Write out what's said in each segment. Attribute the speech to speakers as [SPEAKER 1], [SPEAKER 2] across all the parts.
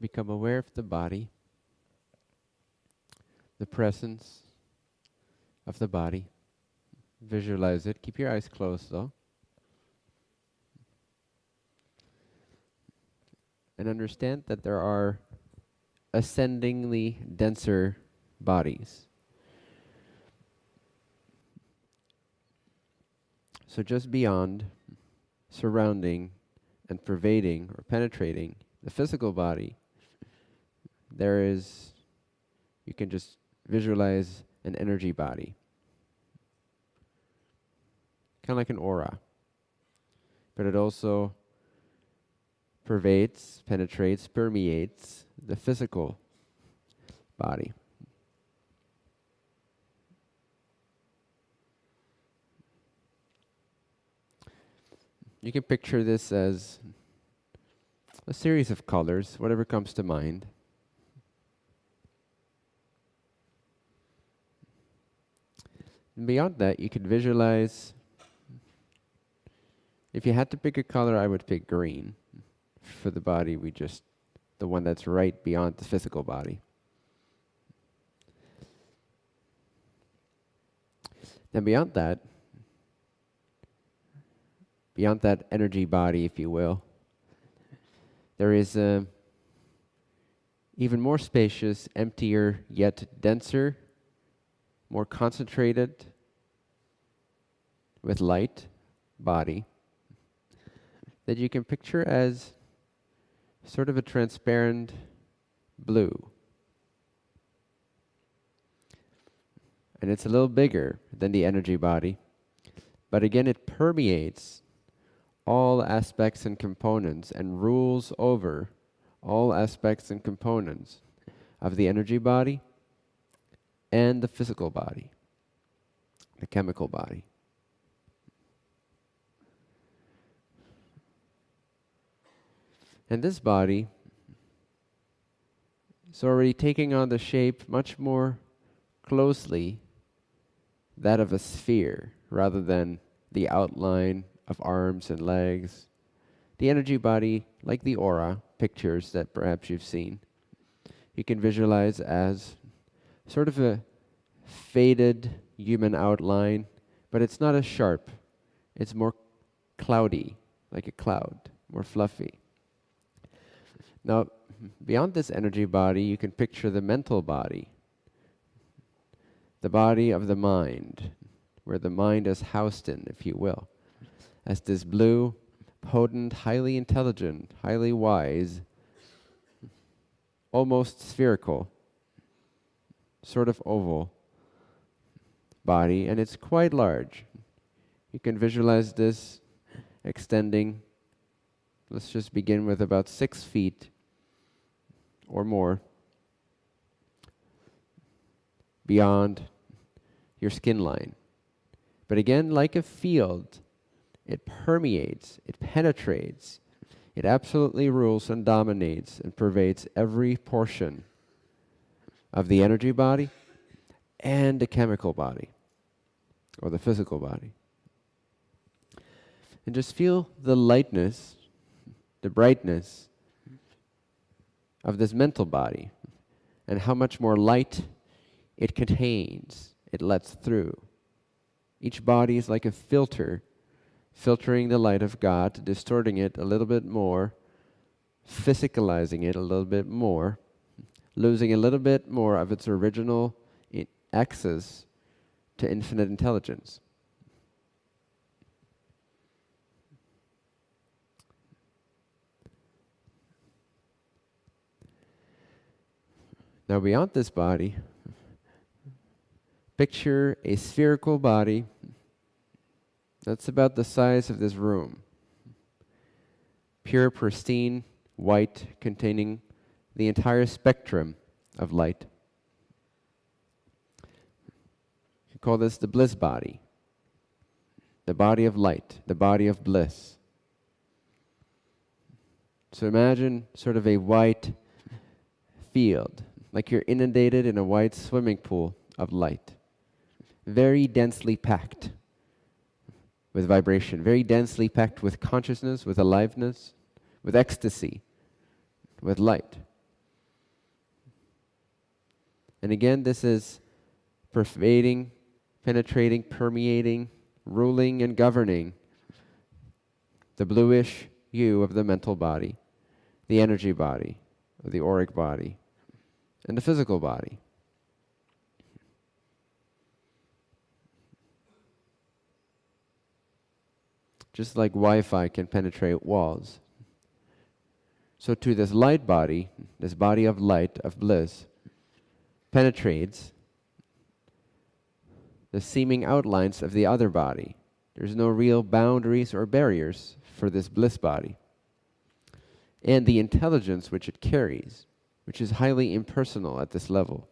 [SPEAKER 1] become aware of the body, the presence of the body. Visualize it. Keep your eyes closed though. And understand that there are ascendingly denser bodies. So just beyond, surrounding, and pervading or penetrating the physical body, there is, you can just visualize an energy body. Kind of like an aura. But it also pervades, penetrates, permeates the physical body. You can picture this as a series of colors, whatever comes to mind. And beyond that, you could visualize, if you had to pick a color, I would pick green. For the body, the one that's right beyond the physical body. Then beyond that energy body, if you will, there is a even more spacious, emptier, yet denser, more concentrated, with light body that you can picture as sort of a transparent blue. And it's a little bigger than the energy body, but again it permeates all aspects and components and rules over all aspects and components of the energy body and the physical body, the chemical body. And this body is already taking on the shape much more closely that of a sphere rather than the outline of arms and legs. The energy body, like the aura pictures that perhaps you've seen, you can visualize as sort of a faded human outline, but it's not as sharp. It's more cloudy, like a cloud, more fluffy. Now, beyond this energy body, you can picture the mental body, the body of the mind, where the mind is housed in, if you will, as this blue, potent, highly intelligent, highly wise, almost spherical, sort of oval body, and it's quite large. You can visualize this extending, let's just begin with about 6 feet or more beyond your skin line. But again, like a field, it permeates, it penetrates, it absolutely rules and dominates and pervades every portion of the energy body and the chemical body, or the physical body. And just feel the lightness, the brightness of this mental body, and how much more light it contains, it lets through. Each body is like a filter, filtering the light of God, distorting it a little bit more, physicalizing it a little bit more, losing a little bit more of its original access to infinite intelligence. Now beyond this body, picture a spherical body that's about the size of this room. Pure, pristine, white, containing the entire spectrum of light. You call this the bliss body, the body of light, the body of bliss. So imagine sort of a white field, like you're inundated in a white swimming pool of light, very densely packed with vibration, very densely packed with consciousness, with aliveness, with ecstasy, with light. And again, this is pervading, penetrating, permeating, ruling and governing the bluish hue of the mental body, the energy body, or the auric body, and the physical body. Just like Wi-Fi can penetrate walls. So to this light body, this body of light, of bliss, penetrates the seeming outlines of the other body. There's no real boundaries or barriers for this bliss body. And the intelligence which it carries, which is highly impersonal at this level.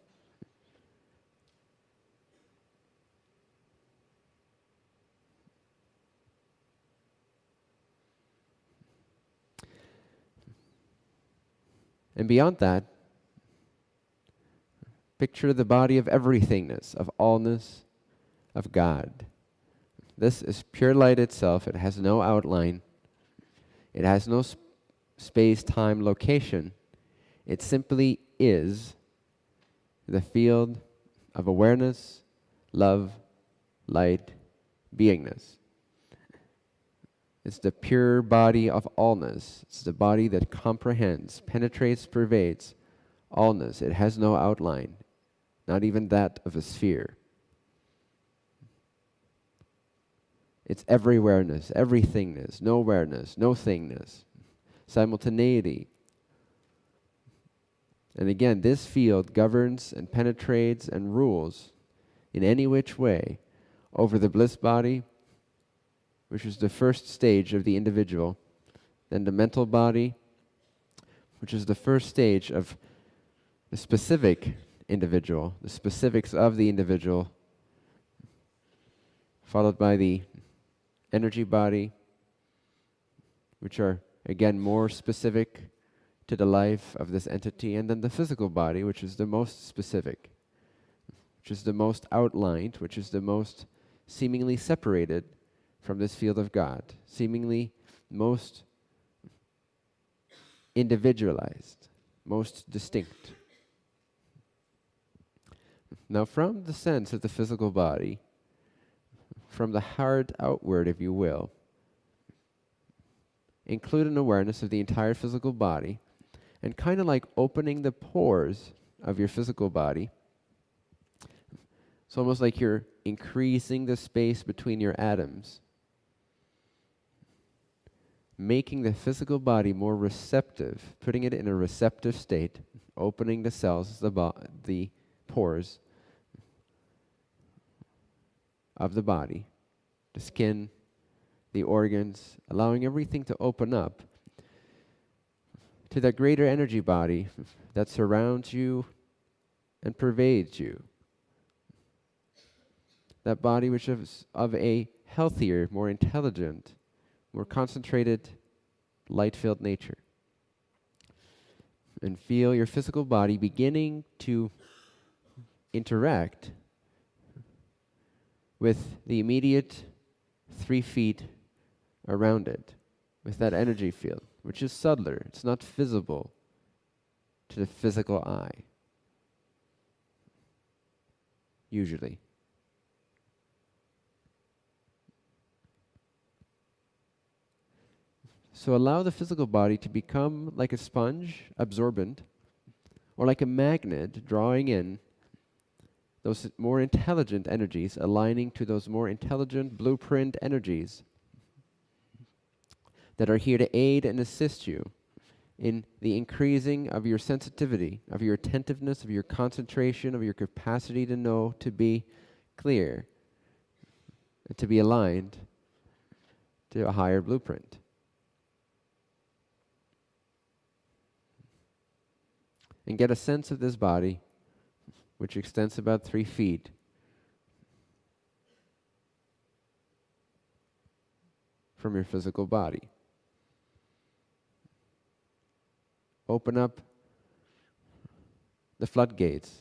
[SPEAKER 1] And beyond that, picture the body of everythingness, of allness, of God. This is pure light itself. It has no outline. It has no space, time, location. It simply is the field of awareness, love, light, beingness. It's the pure body of allness. It's the body that comprehends, penetrates, pervades allness. It has no outline, not even that of a sphere. It's everywhereness, everythingness, nowhereness, no thingness, simultaneity. And again, this field governs and penetrates and rules in any which way over the bliss body, which is the first stage of the individual, then the mental body, which is the first stage of the specific individual, the specifics of the individual, followed by the energy body, which are again more specific to the life of this entity, and then the physical body, which is the most specific, which is the most outlined, which is the most seemingly separated from this field of God, seemingly most individualized, most distinct. Now, from the sense of the physical body, from the heart outward, if you will, include an awareness of the entire physical body, and kind of like opening the pores of your physical body. It's almost like you're increasing the space between your atoms, making the physical body more receptive, putting it in a receptive state, opening the cells, the pores of the body, the skin, the organs, allowing everything to open up to that greater energy body that surrounds you and pervades you. That body which is of a healthier, more intelligent, more concentrated, light-filled nature. And feel your physical body beginning to interact with the immediate 3 feet around it, with that energy field, which is subtler. It's not visible to the physical eye, usually. So allow the physical body to become like a sponge, absorbent, or like a magnet, drawing in those more intelligent energies, aligning to those more intelligent blueprint energies that are here to aid and assist you in the increasing of your sensitivity, of your attentiveness, of your concentration, of your capacity to know, to be clear, and to be aligned to a higher blueprint. And get a sense of this body, which extends about 3 feet from your physical body. Open up the floodgates,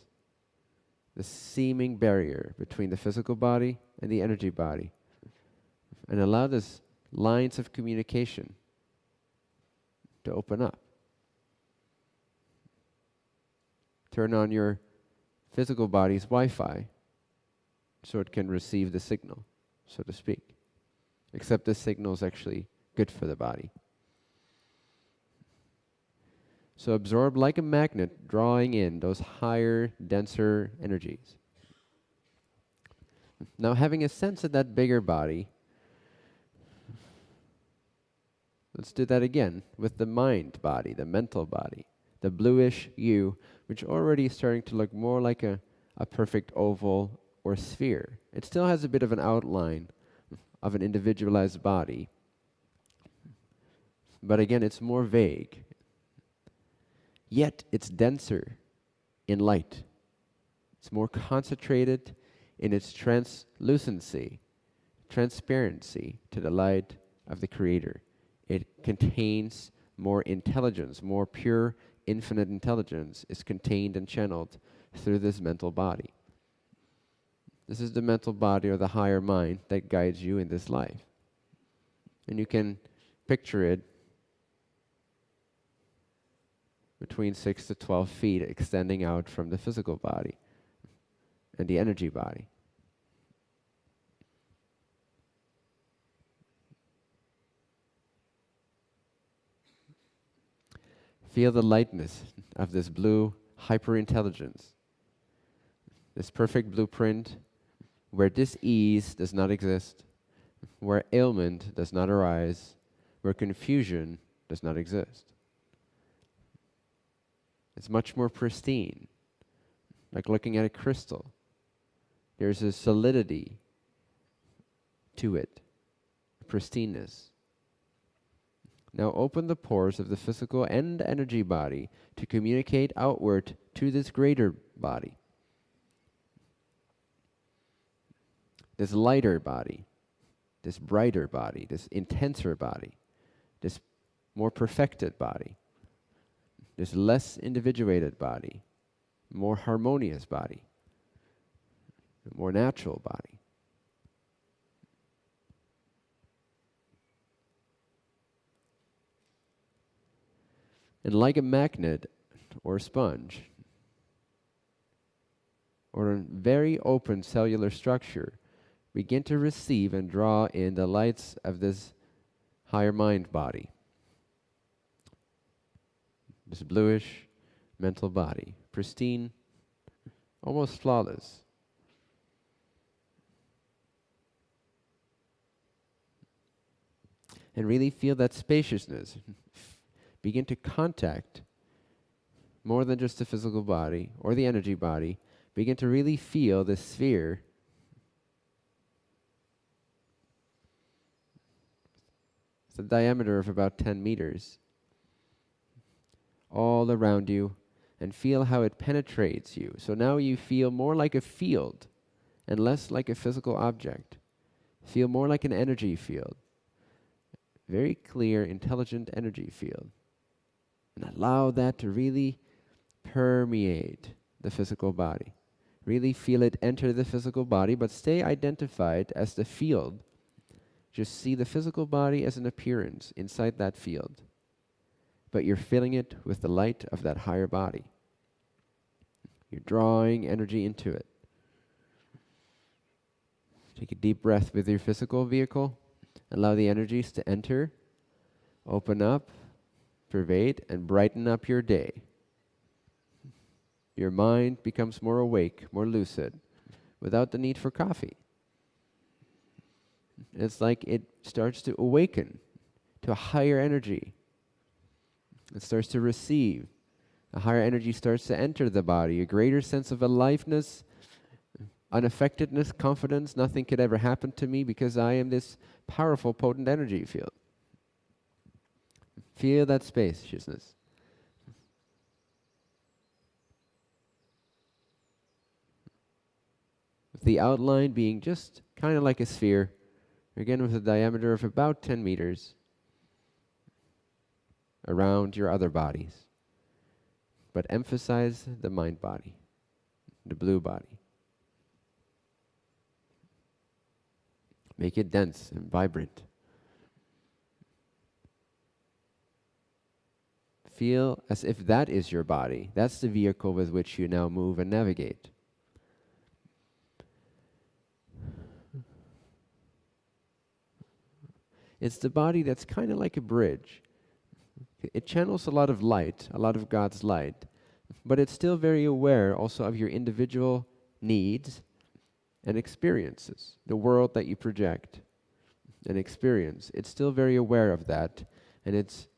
[SPEAKER 1] the seeming barrier between the physical body and the energy body, and allow this lines of communication to open up. Turn on your physical body's Wi-Fi, so it can receive the signal, so to speak. Except this signal is actually good for the body. So absorb like a magnet, drawing in those higher, denser energies. Now, having a sense of that bigger body, let's do that again with the mind body, the mental body, the bluish you, which already is starting to look more like a perfect oval or sphere. It still has a bit of an outline of an individualized body, but again, it's more vague. Yet it's denser in light. It's more concentrated in its translucency, transparency to the light of the Creator. It contains more intelligence, more pure, infinite intelligence is contained and channeled through this mental body. This is the mental body or the higher mind that guides you in this life. And you can picture it between 6 to 12 feet extending out from the physical body and the energy body. Feel the lightness of this blue hyperintelligence, this perfect blueprint where dis-ease does not exist, where ailment does not arise, where confusion does not exist. It's much more pristine, like looking at a crystal. There's a solidity to it, a pristineness. Now open the pores of the physical and energy body to communicate outward to this greater body, this lighter body, this brighter body, this intenser body, this more perfected body, this less individuated body, more harmonious body, a more natural body. And like a magnet or a sponge or a very open cellular structure, begin to receive and draw in the lights of this higher mind body, this bluish mental body, pristine, almost flawless. And really feel that spaciousness. Begin to contact more than just the physical body or the energy body. Begin to really feel the sphere with a diameter of about 10 meters all around you, and feel how it penetrates you. So now you feel more like a field and less like a physical object. Feel more like an energy field. Very clear, intelligent energy field. And allow that to really permeate the physical body. Really feel it enter the physical body, but stay identified as the field. Just see the physical body as an appearance inside that field. But you're filling it with the light of that higher body. You're drawing energy into it. Take a deep breath with your physical vehicle. Allow the energies to enter, open up, pervade, and brighten up your day. Your mind becomes more awake, more lucid, without the need for coffee. It's like it starts to awaken to a higher energy. It starts to receive. A higher energy starts to enter the body, a greater sense of aliveness, unaffectedness, confidence. Nothing could ever happen to me because I am this powerful, potent energy field. Feel that spaciousness. With the outline being just kind of like a sphere, again with a diameter of about 10 meters around your other bodies. But emphasize the mind body, the blue body. Make it dense and vibrant. Feel as if that is your body. That's the vehicle with which you now move and navigate. It's the body that's kind of like a bridge. It channels a lot of light, a lot of God's light, but it's still very aware also of your individual needs and experiences, the world that you project and experience. It's still very aware of that, and it's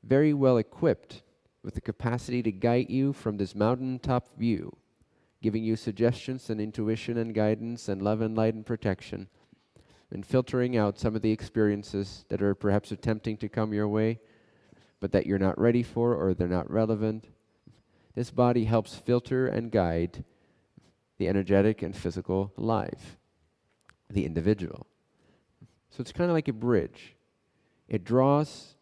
[SPEAKER 1] very well equipped with the capacity to guide you from this mountaintop view, giving you suggestions and intuition and guidance and love and light and protection, and filtering out some of the experiences that are perhaps attempting to come your way, but that you're not ready for or they're not relevant. This body helps filter and guide the energetic and physical life, the individual. So it's kind of like a bridge. It draws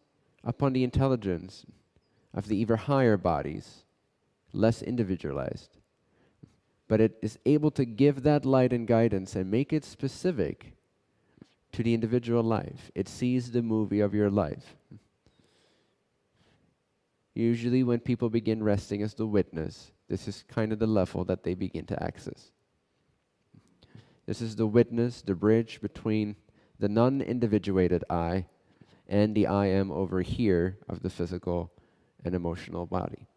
[SPEAKER 1] upon the intelligence of the ever higher bodies, less individualized. But it is able to give that light and guidance and make it specific to the individual life. It sees the movie of your life. Usually when people begin resting as the witness, this is kind of the level that they begin to access. This is the witness, the bridge between the non-individuated I and the I am over here of the physical and emotional body.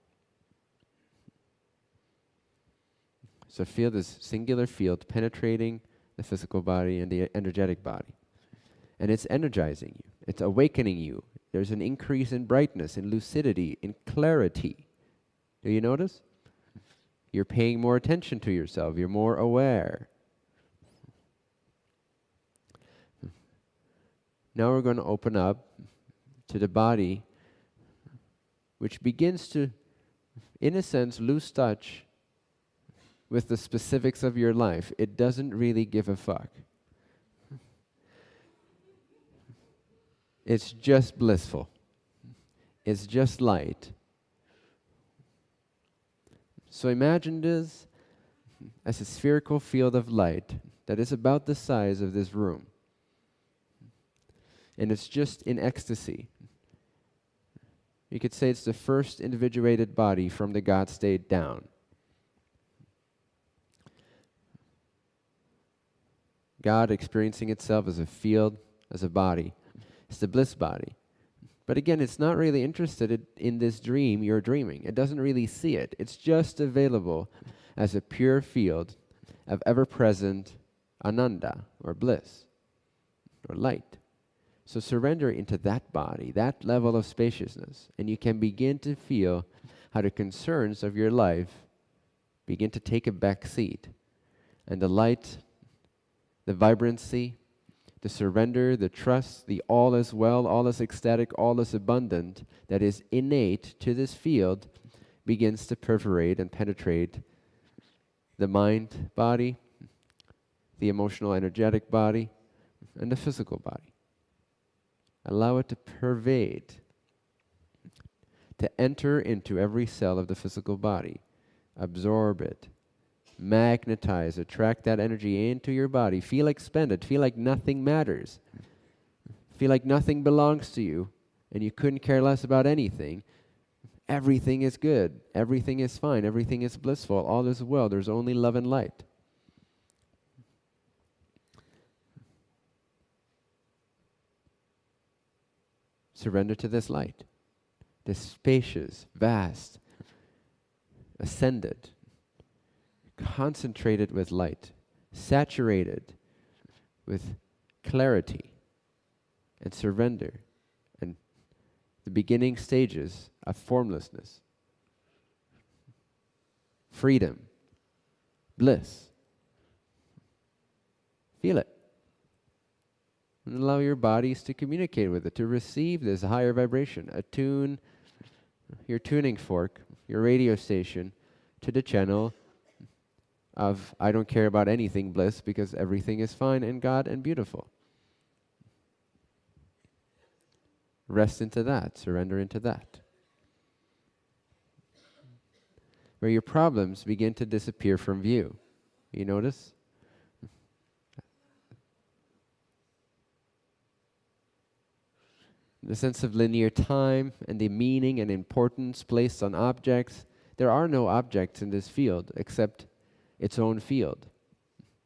[SPEAKER 1] So feel this singular field penetrating the physical body and the energetic body. And it's energizing you. It's awakening you. There's an increase in brightness, in lucidity, in clarity. Do you notice? You're paying more attention to yourself. You're more aware. Now we're going to open up to the body, which begins to, in a sense, lose touch with the specifics of your life. It doesn't really give a fuck. It's just blissful. It's just light. So imagine this as a spherical field of light that is about the size of this room. And it's just in ecstasy. You could say it's the first individuated body from the God state down. God experiencing itself as a field, as a body. It's the bliss body. But again, it's not really interested in this dream you're dreaming. It doesn't really see it. It's just available as a pure field of ever-present ananda, or bliss, or light. So surrender into that body, that level of spaciousness, and you can begin to feel how the concerns of your life begin to take a back seat. And the light, the vibrancy, the surrender, the trust, the all is well, all is ecstatic, all is abundant that is innate to this field begins to perforate and penetrate the mind body, the emotional energetic body, and the physical body. Allow it to pervade, to enter into every cell of the physical body, absorb it, magnetize, attract that energy into your body. Feel expended. Feel like nothing matters. Feel like nothing belongs to you and you couldn't care less about anything. Everything is good. Everything is fine. Everything is blissful. All is well. There's only love and light. Surrender to this light. This spacious, vast, ascended, concentrated with light, saturated with clarity and surrender and the beginning stages of formlessness, freedom, bliss. Feel it. And allow your bodies to communicate with it, to receive this higher vibration. Attune your tuning fork, your radio station, to the channel of I don't care about anything bliss because everything is fine and God and beautiful. Rest into that, surrender into that. Where your problems begin to disappear from view. You notice? The sense of linear time and the meaning and importance placed on objects. There are no objects in this field except its own field.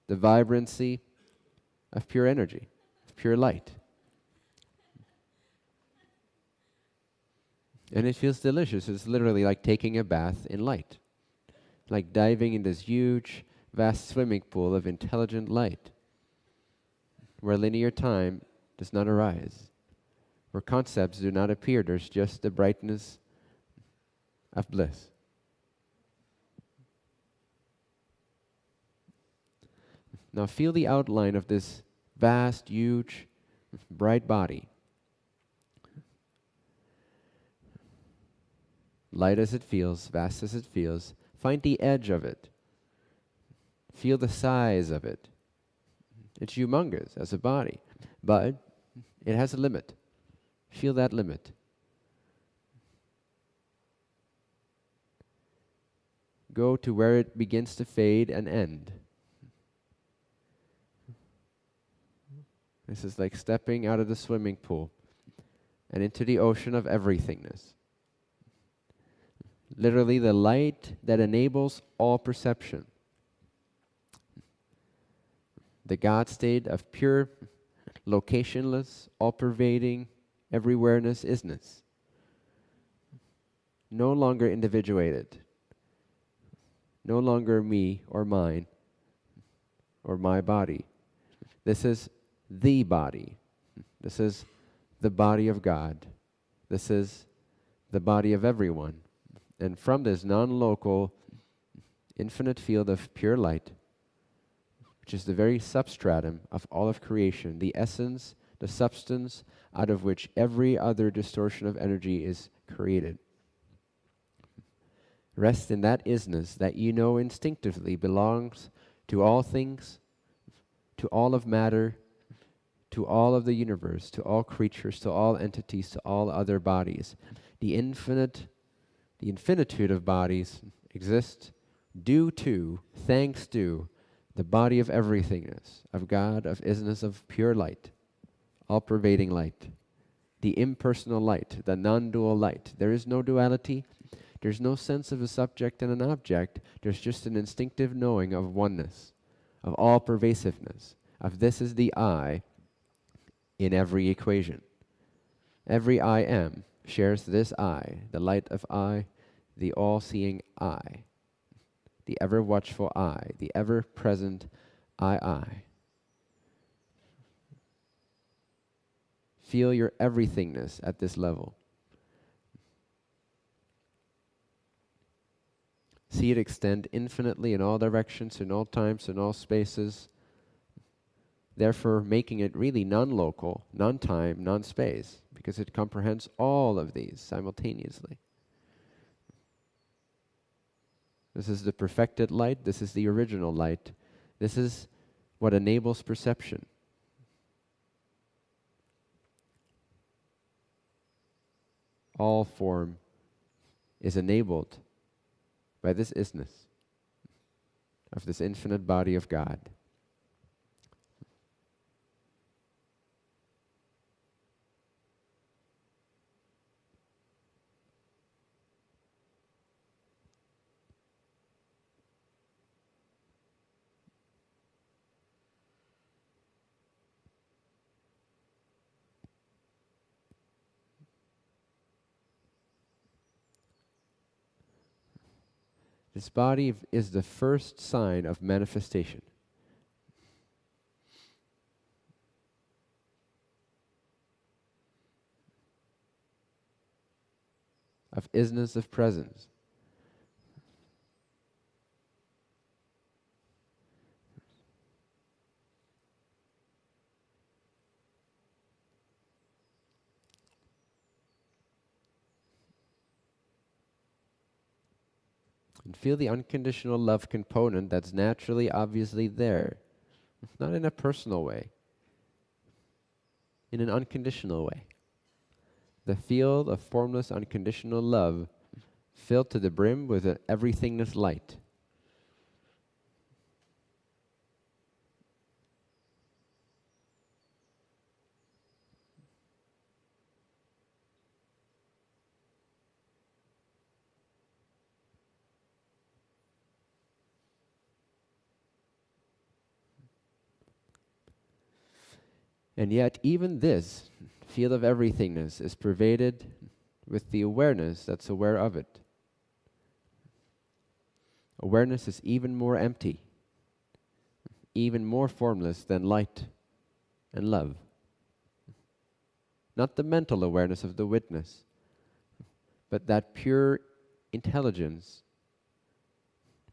[SPEAKER 1] The vibrancy of pure energy, of pure light. And it feels delicious. It's literally like taking a bath in light, like diving in this huge, vast swimming pool of intelligent light, where linear time does not arise, where concepts do not appear. There's just the brightness of bliss. Now feel the outline of this vast, huge, bright body. Light as it feels, vast as it feels, find the edge of it. Feel the size of it. It's humongous as a body, but it has a limit. Feel that limit. Go to where it begins to fade and end. This is like stepping out of the swimming pool and into the ocean of everythingness. Literally the light that enables all perception. The God state of pure, locationless, all-pervading, everywhereness isness. No longer individuated. No longer me or mine or my body. This is the body. This is the body of God. This is the body of everyone. And from this non-local, infinite field of pure light, which is the very substratum of all of creation, the essence, the substance out of which every other distortion of energy is created. Rest in that isness that you know instinctively belongs to all things, to all of matter, to all of the universe, to all creatures, to all entities, to all other bodies. The infinitude of bodies exist due to, thanks to, the body of everythingness, of God, of isness, of pure light, all-pervading light, the impersonal light, the non-dual light. There is no duality. There's no sense of a subject and an object. There's just an instinctive knowing of oneness, of all-pervasiveness, of this is the I in every equation. Every I am shares this I, the light of I, the all-seeing I, the ever-watchful I, the ever-present I. Feel your everythingness at this level. See it extend infinitely in all directions, in all times, in all spaces, therefore making it really non-local, non-time, non-space, because it comprehends all of these simultaneously. This is the perfected light. This is the original light. This is what enables perception. All form is enabled by this isness of this infinite body of God. This body is the first sign of manifestation. Of isness of presence. And feel the unconditional love component that's naturally, obviously there. Not in a personal way. In an unconditional way. The field of formless, unconditional love filled to the brim with an everythingness light. And yet, even this field of everythingness is pervaded with the awareness that's aware of it. Awareness is even more empty, even more formless than light and love. Not the mental awareness of the witness, but that pure intelligence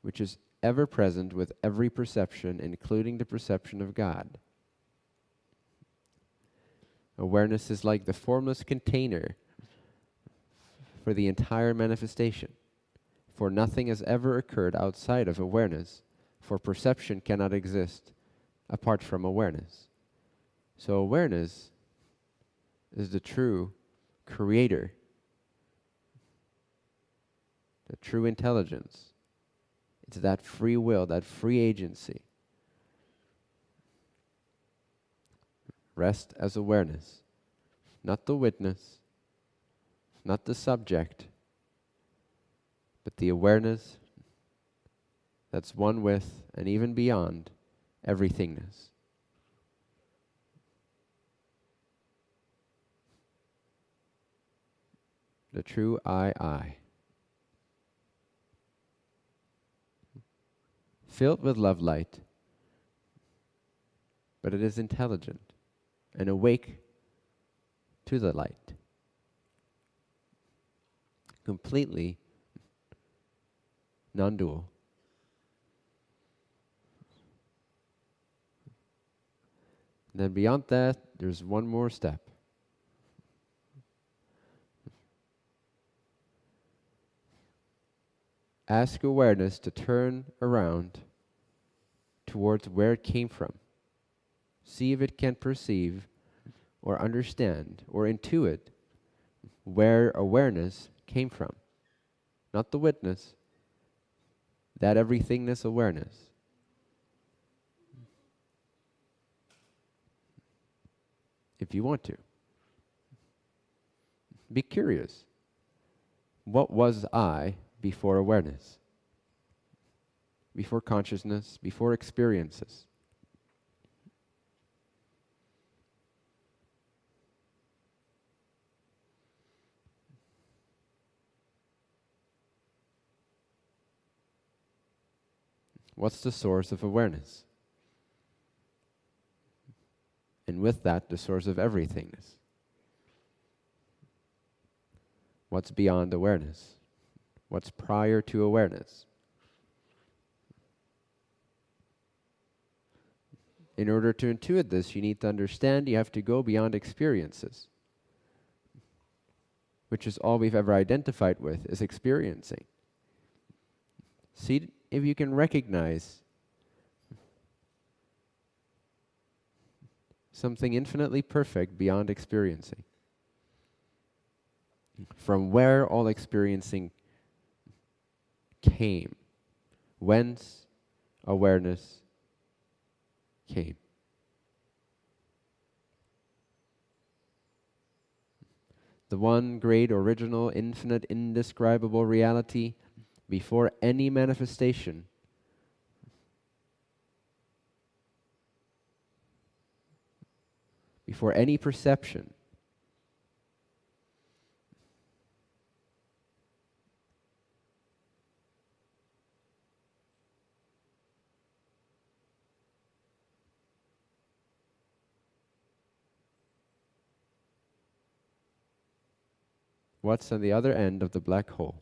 [SPEAKER 1] which is ever present with every perception, including the perception of God. Awareness is like the formless container for the entire manifestation, for nothing has ever occurred outside of awareness, for perception cannot exist apart from awareness. So awareness is the true creator, the true intelligence. It's that free will, that free agency. Rest as awareness, not the witness, not the subject, but the awareness that's one with and even beyond everythingness. The true I. Filled with love light, but it is intelligent and awake to the light. Completely non-dual. And then beyond that, there's one more step. Ask awareness to turn around towards where it came from. See if it can perceive or understand or intuit where awareness came from. Not the witness, that everythingness awareness. If you want to. Be curious. What was I before awareness? Before consciousness, before experiences? What's the source of awareness? And with that, the source of everythingness. What's beyond awareness? What's prior to awareness? In order to intuit this, you need to understand you have to go beyond experiences, which is all we've ever identified with, is experiencing. See if you can recognize something infinitely perfect beyond experiencing. From where all experiencing came, whence awareness came. The one great original, infinite, indescribable reality before any manifestation, before any perception. What's on the other end of the black hole?